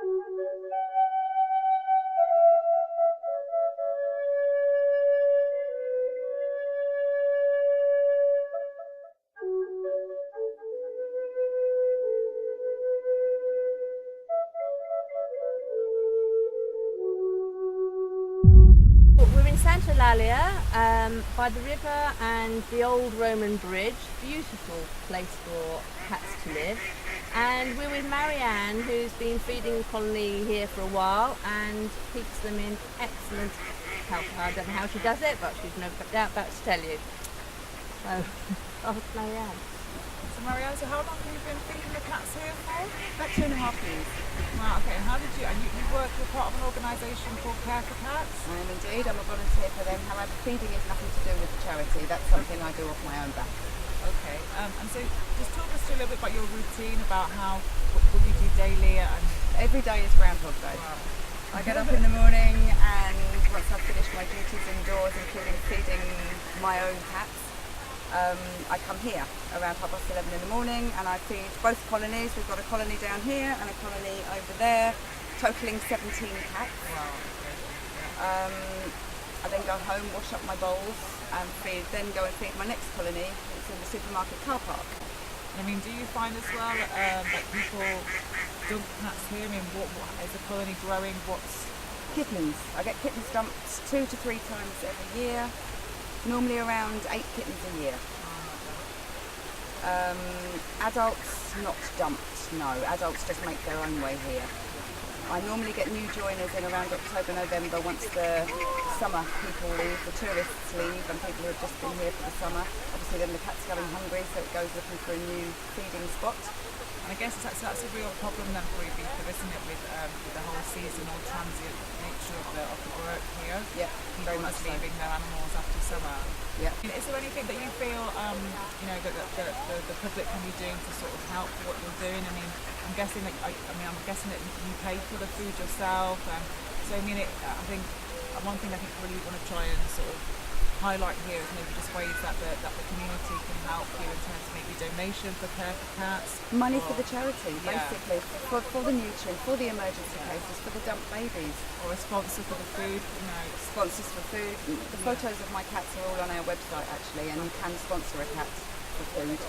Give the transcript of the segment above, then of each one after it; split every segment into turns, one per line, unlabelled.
We're in Santa Eulalia by the river and the old Roman bridge. Beautiful place for cats to live. And we're with Marianne, who's been feeding the colony here for a while and keeps them in excellent health. I don't know how she does it, but she's no doubt about to tell you. So, oh, Marianne.
So Marianne, so how long have you been feeding the cats here for?
About 2.5 years.
Wow, okay, and how did you, and you work with part of an organisation called Care for Cats?
I am indeed, I'm a volunteer for them. However, feeding is nothing to do with the charity. That's something I do off my own back.
Okay, and so just talk us through a little bit about your routine, about what you do daily. And
Every day is Groundhog Day.
wow.
I get up in the morning, and once I've finished my duties indoors, including feeding my own cats, I come here around 11:30 in the morning and I feed both colonies. We've got a colony down here and a colony over there, totaling 17 cats.
Wow.
I then go home, wash up my bowls and then go and feed my next colony. It's in the supermarket car park.
I mean, do you find as well that people dump cats here? I mean, what is the colony growing? What's
Kittens. I get kittens dumped 2 to 3 times every year. Normally around 8 kittens a year. Adults not dumped, no. Adults just make their own way here. I normally get new joiners in around October, November once the summer people leave, the tourists leave and people who have just been here for the summer. Obviously then the cat's going hungry, so it goes looking for a new feeding spot.
And I guess that's a real problem then for Ibiza, isn't it, with the whole seasonal transient nature of the work here?
Yeah, very much so.
Leaving their animals after summer.
Yeah.
Is there anything that you feel, that the public can be doing to sort of help what you're doing? I mean, I'm guessing that you pay for the food yourself, and so I mean, I think one thing I think really want to try and sort of highlight here is maybe just ways that the community can help you in terms of maybe donation for Care for Cats.
Money for the charity, basically, for the neutering, for the emergency cases, for the dumped babies.
Or a sponsor for the food,
Sponsors for food. The photos of my cats are all on our website actually, and you can sponsor a cat for food.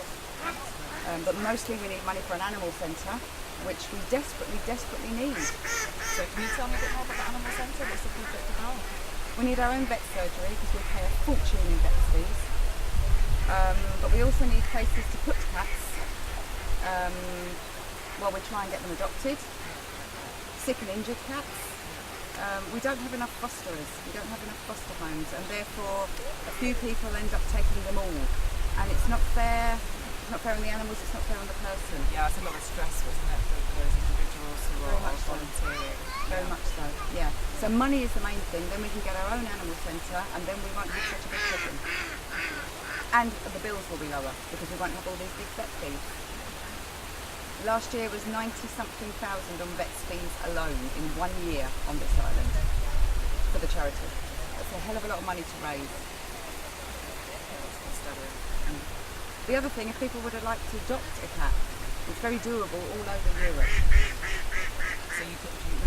But mostly we need money for an animal centre, which we desperately need.
So can you tell me a bit more about the Animal Centre? What's the project about?
We need our own vet surgery because we pay a fortune in vet fees. But we also need places to put cats while we try and get them adopted. Sick and injured cats. We don't have enough fosterers, we don't have enough foster homes, and therefore a few people end up taking them all. And it's not fair. It's not fair on the animals, it's not fair on the person.
Yeah, it's a lot of stress, wasn't it, for those individuals who are volunteering.
Very much so, yeah. So money is the main thing, then we can get our own animal centre and then we won't have such a big problem. And the bills will be lower because we won't have all these big vet fees. Last year was 90-something thousand on vet fees alone in 1 year on this island for the charity. That's a hell of a lot of money to raise. The other thing, if people would have liked to adopt a cat, it's very doable all over Europe.
So you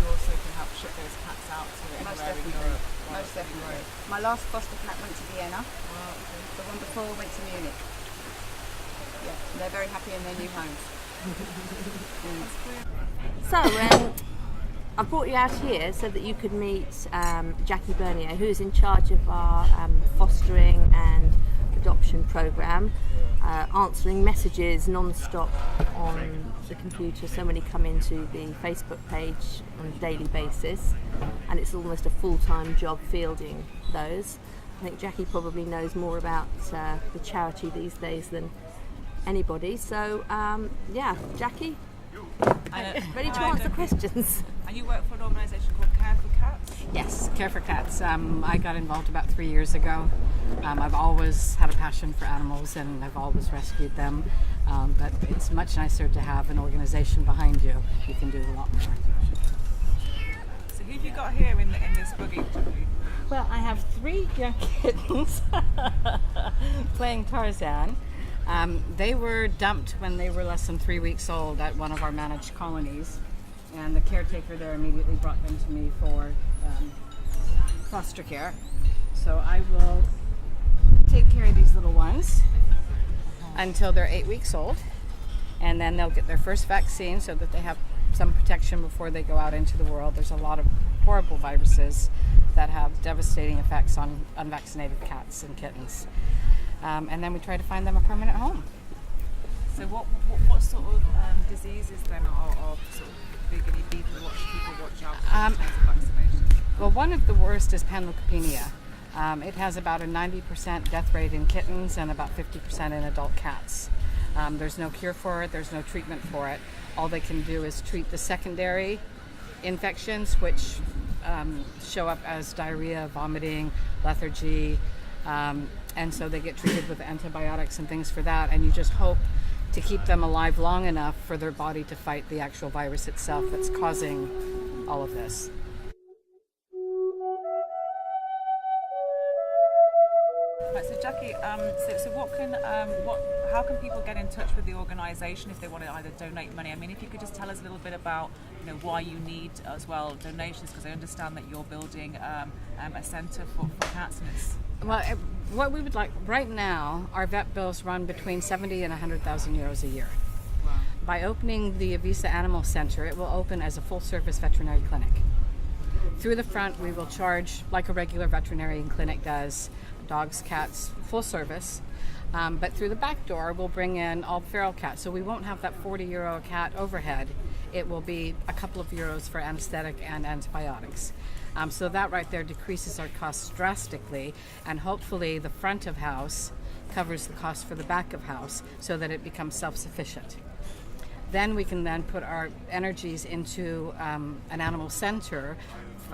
also can help ship those cats out to anywhere in Europe?
Most definitely. My last foster cat went to Vienna.
Wow, okay.
The one before went to Munich. Yeah, they're very happy in their new homes.
So, I brought you out here so that you could meet Jackie Bernier, who's in charge of our fostering and adoption programme, answering messages non-stop on the computer. So many come into the Facebook page on a daily basis, and it's almost a full-time job fielding those. I think Jackie probably knows more about the charity these days than anybody. So, Jackie, ready to answer questions.
And you work for an organisation called Care for Cats?
Yes, Care for Cats. I got involved about 3 years ago. I've always had a passion for animals and I've always rescued them. But it's much nicer to have an organisation behind you. You can do a lot more.
So who have you got here in this buggy?
Well, I have 3 young kittens playing Tarzan. They were dumped when they were less than 3 weeks old at one of our managed colonies. and the caretaker there immediately brought them to me for foster care. So I will take care of these little ones until they're 8 weeks old, and then they'll get their first vaccine so that they have some protection before they go out into the world. There's a lot of horrible viruses that have devastating effects on unvaccinated cats and kittens. And then we try to find them a permanent home.
So what sort of diseases then are sort of big in Ibiza? What should people watch out for in terms of vaccination?
Well, one of the worst is panleukopenia. It has about a 90% death rate in kittens and about 50% in adult cats. There's no cure for it, there's no treatment for it. All they can do is treat the secondary infections, which show up as diarrhea, vomiting, lethargy, and so they get treated with antibiotics and things for that, and you just hope to keep them alive long enough for their body to fight the actual virus itself that's causing all of this.
Right, so Jackie, how can people get in touch with the organisation if they want to either donate money? I mean, if you could just tell us a little bit about, why you need as well donations, because I understand that you're building a centre for cats, and it's.
Well, what we would like right now, our vet bills run between 70 and 100,000 euros a year.
Wow.
By opening the Evissa Animal Centre, it will open as a full-service veterinary clinic. Through the front, we will charge like a regular veterinarian clinic does, dogs, cats, full service. But through the back door, we'll bring in all feral cats. So we won't have that 40 euro a cat overhead. It will be a couple of euros for anesthetic and antibiotics. So that right there decreases our costs drastically, and hopefully the front of house covers the cost for the back of house so that it becomes self-sufficient. Then we can then put our energies into an animal center,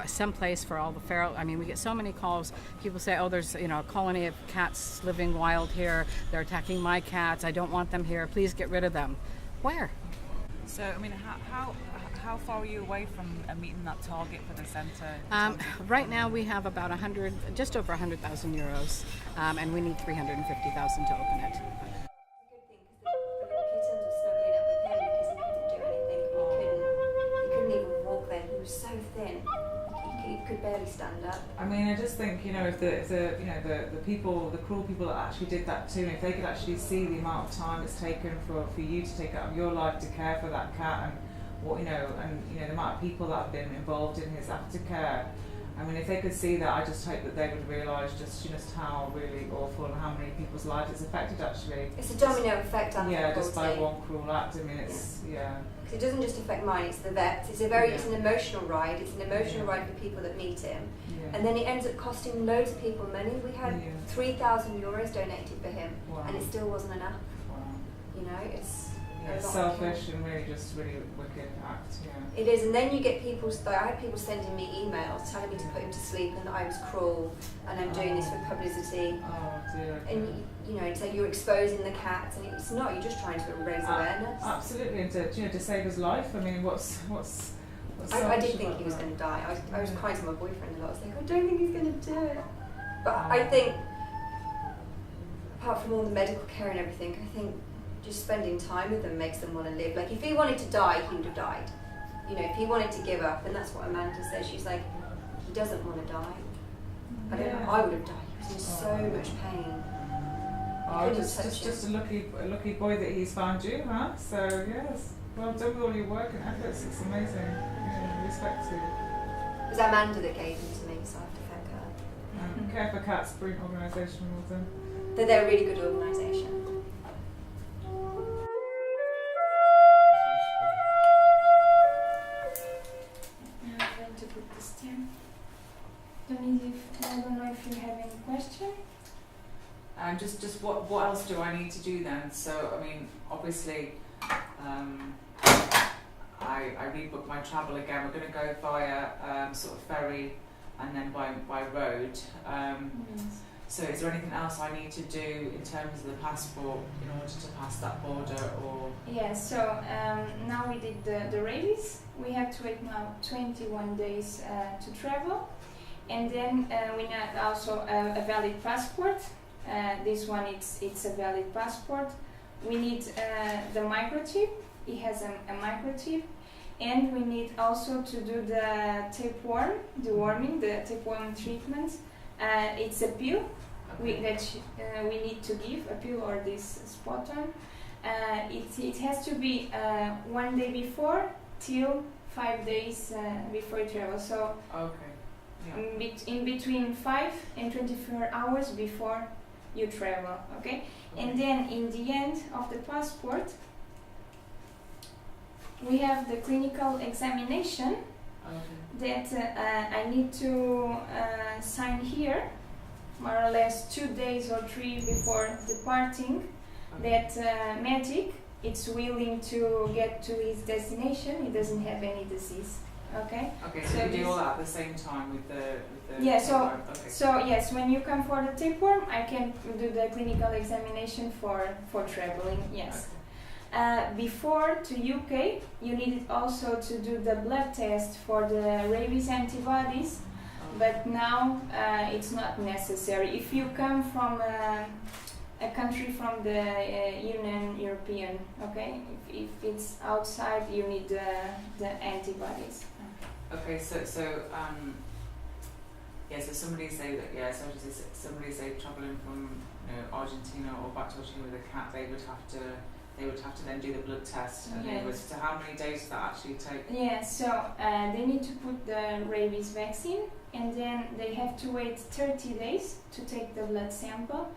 someplace for all the feral. I mean, we get so many calls. People say, "Oh, there's a colony of cats living wild here. They're attacking my cats. I don't want them here. Please get rid of them." Where?
So, I mean, how far are you away from meeting that target for the centre?
Right now, we have about just over 100,000 euros, and we need 350,000 to open it.
So thin, he could barely stand up.
I mean, I just think if the people, the cruel people that actually did that to him, if they could actually see the amount of time it's taken for you to take out of your life to care for that cat, and the amount of people that have been involved in his aftercare. I mean, if they could see that, I just hope that they would realise just how really awful and how many people's lives it's affected actually.
It's a domino effect on
just by one cruel act. I mean, it's
Because it doesn't just affect mine, it's the vets. It's an emotional ride. It's an emotional ride for people that meet him. And then it ends up costing loads of people money. We had 3,000 euros donated for him, and it still wasn't enough. It's
selfish and really wicked act.
It is, and then you get people. I had people sending me emails telling me to put him to sleep and that I was cruel and I'm doing this for publicity.
Oh dear.
And it's like you're exposing the cats, and it's not. You're just trying to raise awareness.
Absolutely, and to save his life. I mean, what's
I did think he was going to die. I was crying to my boyfriend a lot. I was like, I don't think he's going to do it. But I think, apart from all the medical care and everything, I think just spending time with them makes them want to live. Like, if he wanted to die, he would have died. If he wanted to give up, and that's what Amanda says. She's like, he doesn't want to die. I don't know. I would have died. He was in so much pain.
Just a lucky boy that he's found you, huh? So yes, well done with all your work and efforts. It's amazing. Respect to you.
It was Amanda that gave him to me, so I have to thank her.
Care for Cats, brilliant organisation, well done.
They're a really good organisation.
I'm going to put this down. I don't know if you have any question.
Just what else do I need to do then? So I mean, obviously, I rebooked my travel again. We're going to go via sort of ferry and then by road.
Yes.
So is there anything else I need to do in terms of the passport in order to pass that border, or?
Yeah, so now we did the rabies. We have to wait now 21 days to travel. And then we need also a valid passport. This one, it's a valid passport. We need the microchip. It has a microchip. and we need also to do the tapeworm, deworming, the tapeworm treatment. It's a pill we need to give, a pill or this spot on. It has to be 1 day before till 5 days before you travel. So in between 5 and 24 hours before you travel. Okay? And then in the end of the passport, we have the clinical examination that I need to sign here, more or less 2 days or 3 before departing, that Magic it's willing to get to his destination. He doesn't have any disease. Okay.
Okay. So you do all that at the same time with the
yeah.
tapeworm.
So yes, when you come for the tapeworm, I can do the clinical examination for traveling. Yes. Before to UK, you needed also to do the blood test for the rabies antibodies, but now it's not necessary. If you come from a country from the Union European, okay, if it's outside, you need the antibodies.
Okay, so somebody say that somebody say traveling from Argentina or back to Argentina with a cat, they would have to then do the blood test. And so how many days does that actually take?
Yeah, so they need to put the rabies vaccine, and then they have to wait 30 days to take the blood sample,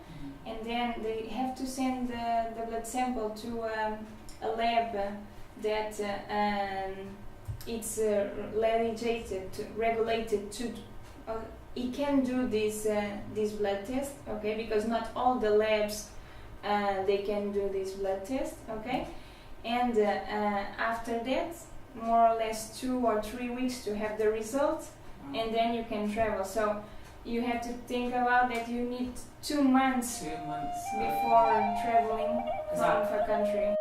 and then they have to send the blood sample to a lab that it's regulated to. It can do this blood test, okay? Because not all the labs they can do this blood test, okay? And after that, more or less 2 or 3 weeks to have the result, and then you can travel. So you have to think about that you need 2 months, before traveling from a country.